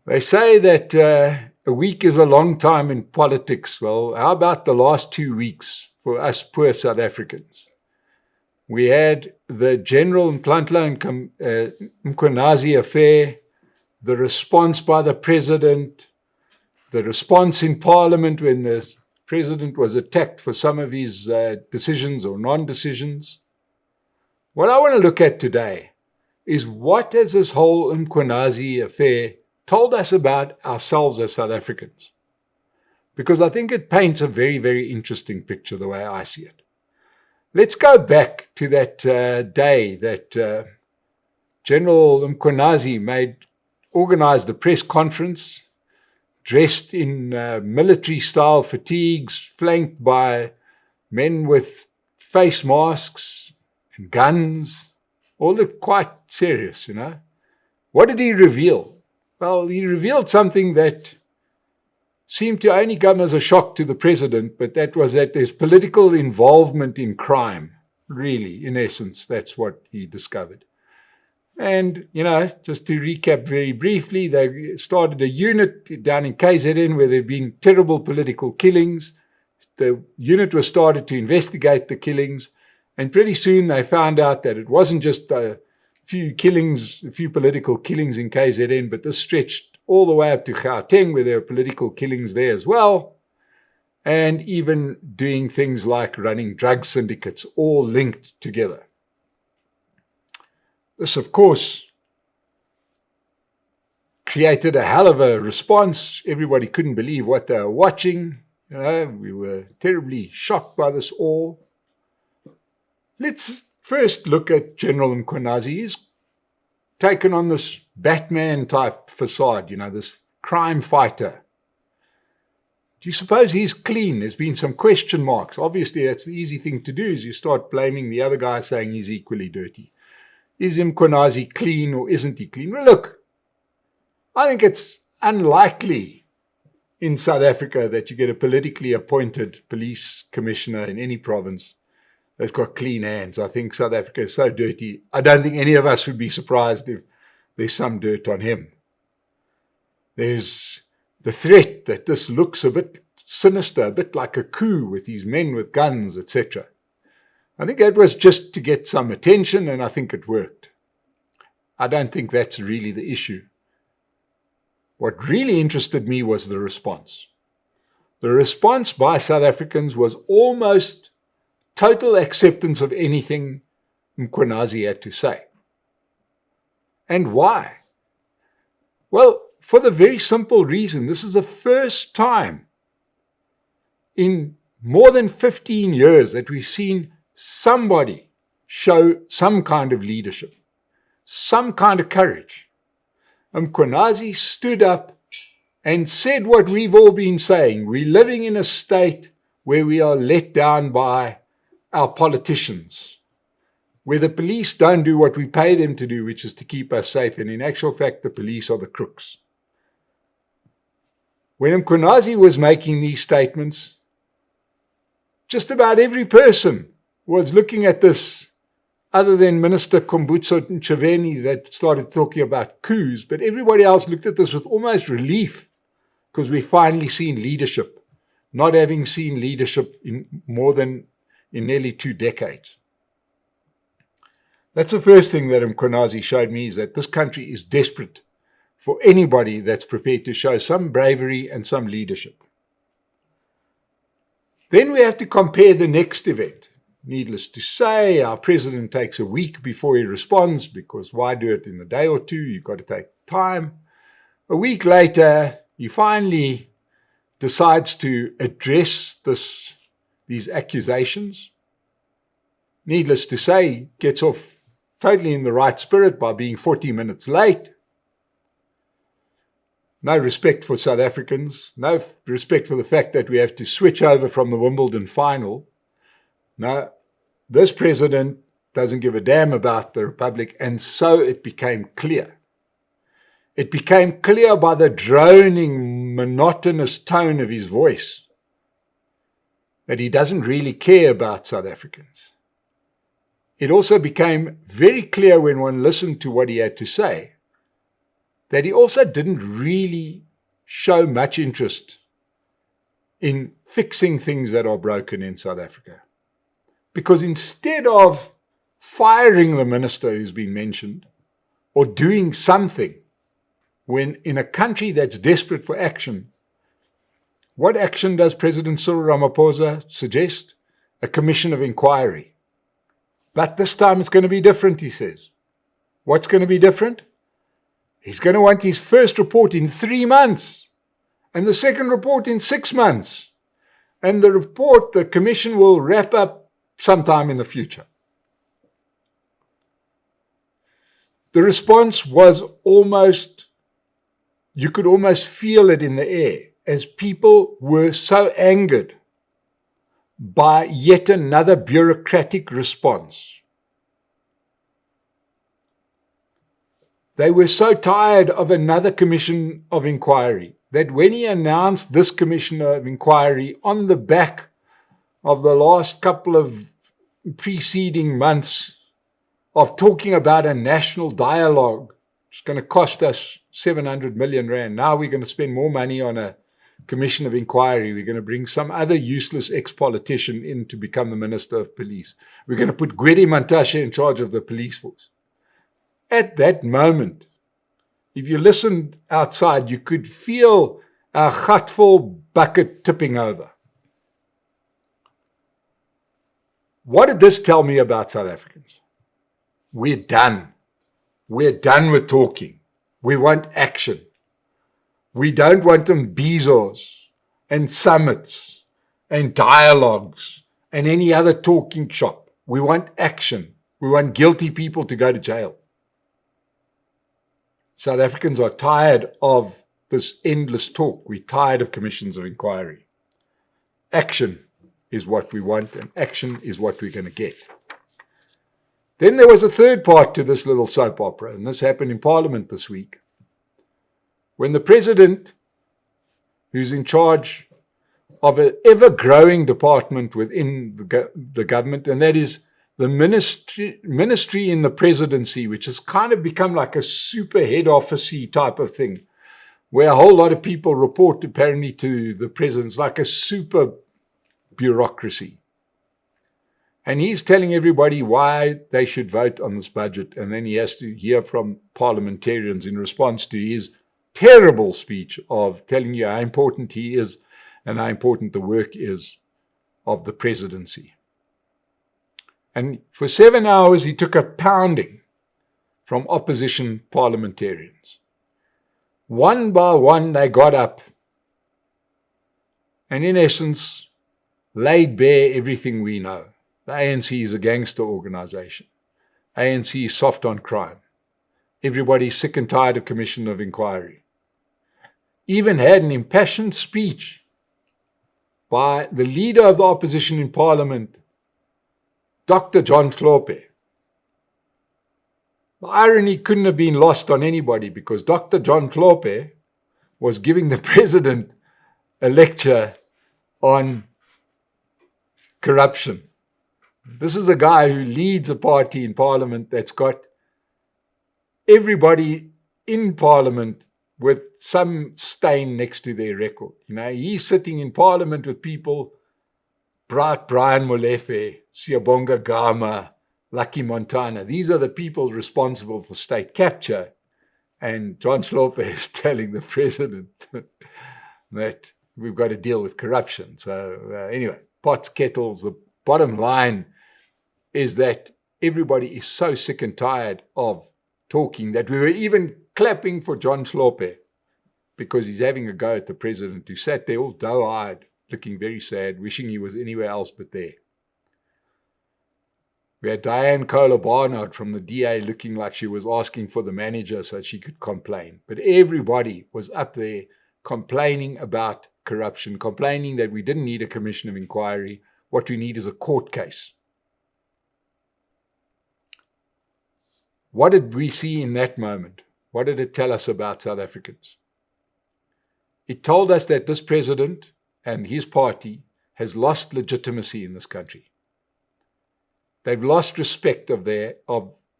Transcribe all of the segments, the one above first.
They say that a week is a long time in politics. Well, how about the last 2 weeks for us poor South Africans? We had the General Nhlanhla and Mkhwanazi affair, the response by the President, the response in Parliament when the President was attacked for some of his decisions or non-decisions. What I want to look at today is what has this whole Mkhwanazi affair told us about ourselves as South Africans? Because I think it paints a very, very interesting picture the way I see it. Let's go back to that day that General Mkhwanazi organized a press conference, dressed in military-style fatigues, flanked by men with face masks and guns. All looked quite serious, you know. What did he reveal? Well, he revealed something that seemed to only come as a shock to the President, but that was that there's political involvement in crime. Really, in essence, that's what he discovered. And, you know, just to recap very briefly, they started a unit down in KZN where there have been terrible political killings. The unit was started to investigate the killings, and pretty soon they found out that it wasn't just a few killings, a few political killings in KZN, but this stretched all the way up to Gauteng, where there were political killings there as well, and even doing things like running drug syndicates, all linked together. This, of course, created a hell of a response. Everybody couldn't believe what they were watching. You know, we were terribly shocked by this all. Let's first look at General Mkhwanazi. He's taken on this Batman-type facade, you know, this crime fighter. Do you suppose he's clean? There's been some question marks. Obviously, that's the easy thing to do, is you start blaming the other guy, saying he's equally dirty. Is Mkhwanazi clean or isn't he clean? Well, look, I think it's unlikely in South Africa that you get a politically appointed police commissioner in any province that's got clean hands. I think South Africa is so dirty. I don't think any of us would be surprised if there's some dirt on him. There's the threat that this looks a bit sinister, a bit like a coup with these men with guns, etc. I think that was just to get some attention, and I think it worked. I don't think that's really the issue. What really interested me was the response. The response by South Africans was almost total acceptance of anything Mkhwanazi had to say. And why? Well, for the very simple reason, this is the first time in more than 15 years that we've seen somebody show some kind of leadership, some kind of courage. Mkhwanazi stood up and said what we've all been saying. We're living in a state where we are let down by our politicians, where the police don't do what we pay them to do, which is to keep us safe. And in actual fact, the police are the crooks. When Mkhwanazi was making these statements, just about every person was looking at this, other than Minister Kumbutso Ntshavheni that started talking about coups, but everybody else looked at this with almost relief, because we've finally seen leadership, not having seen leadership in nearly 2 decades. That's the first thing that Mkhwanazi showed me, is that this country is desperate for anybody that's prepared to show some bravery and some leadership. Then we have to compare the next event. Needless to say, our president takes a week before he responds, because why do it in a day or two? You've got to take time. A week later, he finally decides to address these accusations. Needless to say, he gets off totally in the right spirit by being 40 minutes late. No respect for South Africans, no respect for the fact that we have to switch over from the Wimbledon final. No, this president doesn't give a damn about the Republic, and so it became clear. It became clear by the droning, monotonous tone of his voice that he doesn't really care about South Africans. It also became very clear when one listened to what he had to say that he also didn't really show much interest in fixing things that are broken in South Africa. Because instead of firing the minister who's been mentioned, or doing something when in a country that's desperate for action, what action does President Cyril Ramaphosa suggest? A commission of inquiry. But this time it's going to be different, he says. What's going to be different? He's going to want his first report in 3 months, and the second report in 6 months. And the report, the commission will wrap up sometime in the future. The response was you could almost feel it in the air, as people were so angered by yet another bureaucratic response. They were so tired of another commission of inquiry that when he announced this commission of inquiry on the back of the last couple of preceding months of talking about a national dialogue, it's going to cost us 700 million rand. Now we're going to spend more money on a commission of inquiry. We're going to bring some other useless ex-politician in to become the Minister of Police. We're going to put Gwede Mantashe in charge of the police force. At that moment, if you listened outside, you could feel a gatvol bucket tipping over. What did this tell me about South Africans? We're done. We're done with talking. We want action. We don't want them bezos and summits and dialogues and any other talking shop. We want action. We want guilty people to go to jail. South Africans are tired of this endless talk. We're tired of commissions of inquiry. Action is what we want, and action is what we're going to get. Then there was a third part to this little soap opera, and this happened in Parliament this week, when the President, who's in charge of an ever-growing department within the government, and that is the ministry in the presidency, which has kind of become like a super head office-y type of thing, where a whole lot of people report apparently to the president. It's like a super bureaucracy. And he's telling everybody why they should vote on this budget, and then he has to hear from parliamentarians in response to his terrible speech of telling you how important he is and how important the work is of the presidency. And for 7 hours, he took a pounding from opposition parliamentarians. One by one, they got up and, in essence, laid bare everything we know. The ANC is a gangster organization. ANC is soft on crime. Everybody's sick and tired of commission of inquiry. Even had an impassioned speech by the leader of the opposition in Parliament, Dr. John Hlophe. The irony couldn't have been lost on anybody, because Dr. John Hlophe was giving the president a lecture on corruption. This is a guy who leads a party in Parliament that's got everybody in Parliament with some stain next to their record. You know, he's sitting in Parliament with people, Brian Molefe, Siyabonga Gama, Lucky Montana. These are the people responsible for state capture. And John Hlophe is telling the president that we've got to deal with corruption. So anyway, pots, kettles, the bottom line is that everybody is so sick and tired of talking that we were even clapping for John Hlophe because he's having a go at the president, who sat there all doe-eyed, looking very sad, wishing he was anywhere else but there. We had Diane Kohler-Barnard from the DA looking like she was asking for the manager so she could complain. But everybody was up there complaining about corruption, complaining that we didn't need a commission of inquiry. What we need is a court case. What did we see in that moment? What did it tell us about South Africans? It told us that this president and his party has lost legitimacy in this country. They've lost respect of the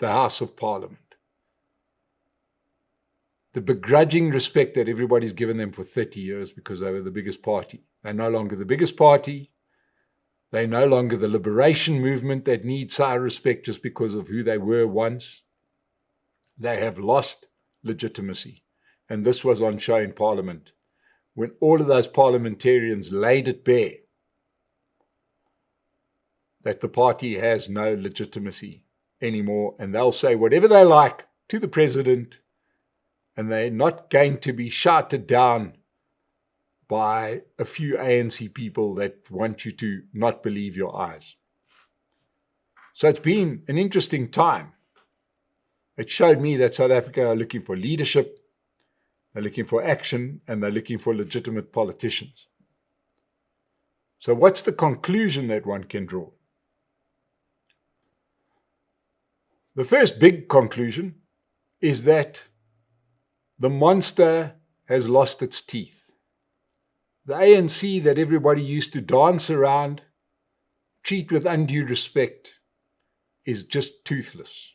House of Parliament. the begrudging respect that everybody's given them for 30 years because they were the biggest party. They're no longer the biggest party. They're no longer the liberation movement that needs our respect just because of who they were once. They have lost legitimacy. And this was on show in Parliament when all of those parliamentarians laid it bare that the party has no legitimacy anymore, and they'll say whatever they like to the president, and they're not going to be shouted down by a few ANC people that want you to not believe your eyes. So it's been an interesting time. It showed me that South Africa are looking for leadership, they're looking for action, and they're looking for legitimate politicians. So what's the conclusion that one can draw? The first big conclusion is that the monster has lost its teeth. The ANC that everybody used to dance around, treat with undue respect, is just toothless.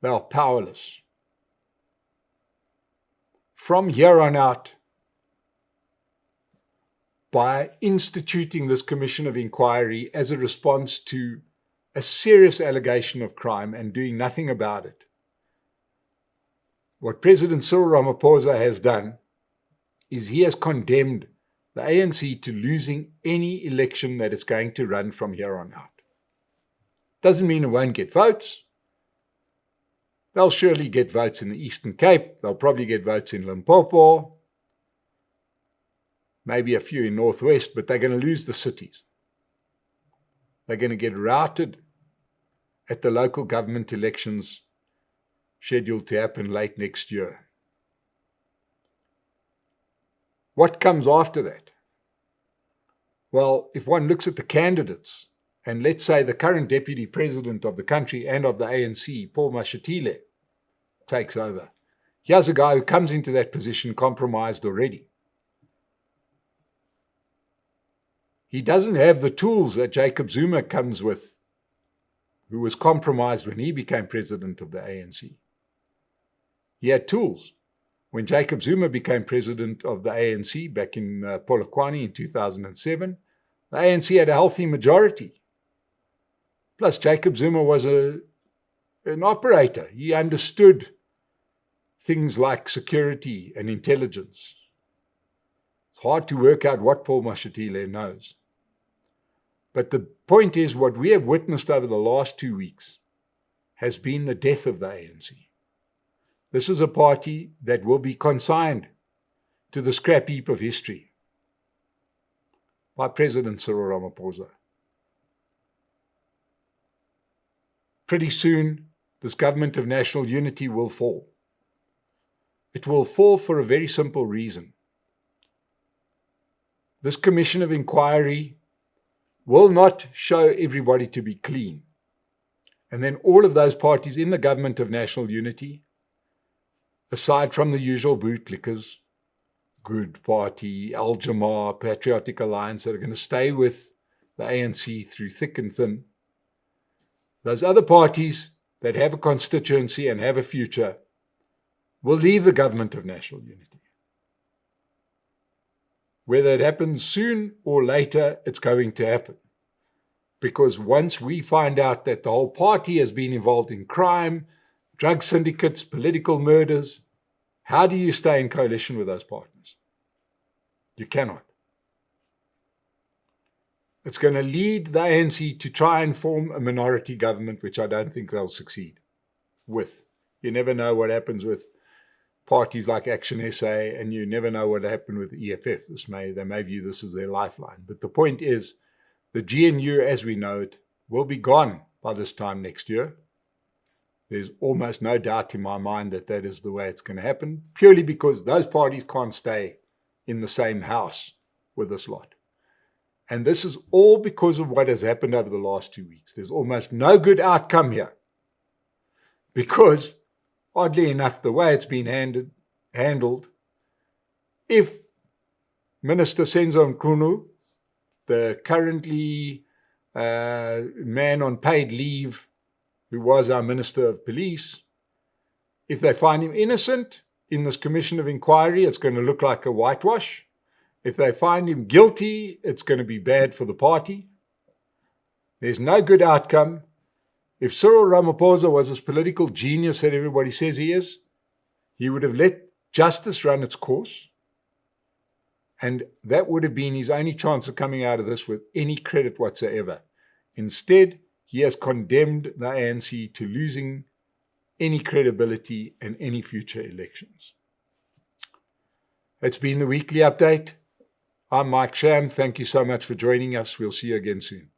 They are powerless. From here on out, by instituting this commission of inquiry as a response to a serious allegation of crime and doing nothing about it, what President Cyril Ramaphosa has done is he has condemned the ANC to losing any election that it's going to run from here on out. Doesn't mean it won't get votes. They'll surely get votes in the Eastern Cape. They'll probably get votes in Limpopo. Maybe a few in Northwest, but they're going to lose the cities. They're going to get routed at the local government elections scheduled to happen late next year. What comes after that? Well, if one looks at the candidates, and let's say the current deputy president of the country and of the ANC, Paul Mashatile, takes over. Here's a guy who comes into that position compromised already. He doesn't have the tools that Jacob Zuma comes with, who was compromised when he became president of the ANC. He had tools. When Jacob Zuma became president of the ANC back in Polokwane in 2007, the ANC had a healthy majority. Plus, Jacob Zuma was an operator. He understood things like security and intelligence. It's hard to work out what Paul Mashatile knows. But the point is, what we have witnessed over the last 2 weeks has been the death of the ANC. This is a party that will be consigned to the scrap heap of history by President Cyril Ramaphosa. Pretty soon, this government of national unity will fall. It will fall for a very simple reason. This commission of inquiry will not show everybody to be clean. And then all of those parties in the government of national unity, aside from the usual bootlickers, Good Party, Al Jamar, Patriotic Alliance, that are going to stay with the ANC through thick and thin, those other parties that have a constituency and have a future will leave the government of national unity. Whether it happens soon or later, it's going to happen. Because once we find out that the whole party has been involved in crime, drug syndicates, political murders, how do you stay in coalition with those partners? You cannot. It's going to lead the ANC to try and form a minority government, which I don't think they'll succeed with. You never know what happens with parties like Action SA, and you never know what will happen with the EFF. They may view this as their lifeline. But the point is, the GNU as we know it will be gone by this time next year. There's almost no doubt in my mind that that is the way it's going to happen, purely because those parties can't stay in the same house with this lot. And this is all because of what has happened over the last 2 weeks. There's almost no good outcome here. Because, oddly enough, the way it's been handled, if Minister Senzo Mkhunu, the currently man on paid leave, who was our Minister of Police, if they find him innocent, in this commission of inquiry, it's going to look like a whitewash. If they find him guilty, it's going to be bad for the party. There's no good outcome. If Cyril Ramaphosa was this political genius that everybody says he is, he would have let justice run its course. And that would have been his only chance of coming out of this with any credit whatsoever. Instead, he has condemned the ANC to losing any credibility in any future elections. It's been the weekly update. I'm Mike Sham. Thank you so much for joining us. We'll see you again soon.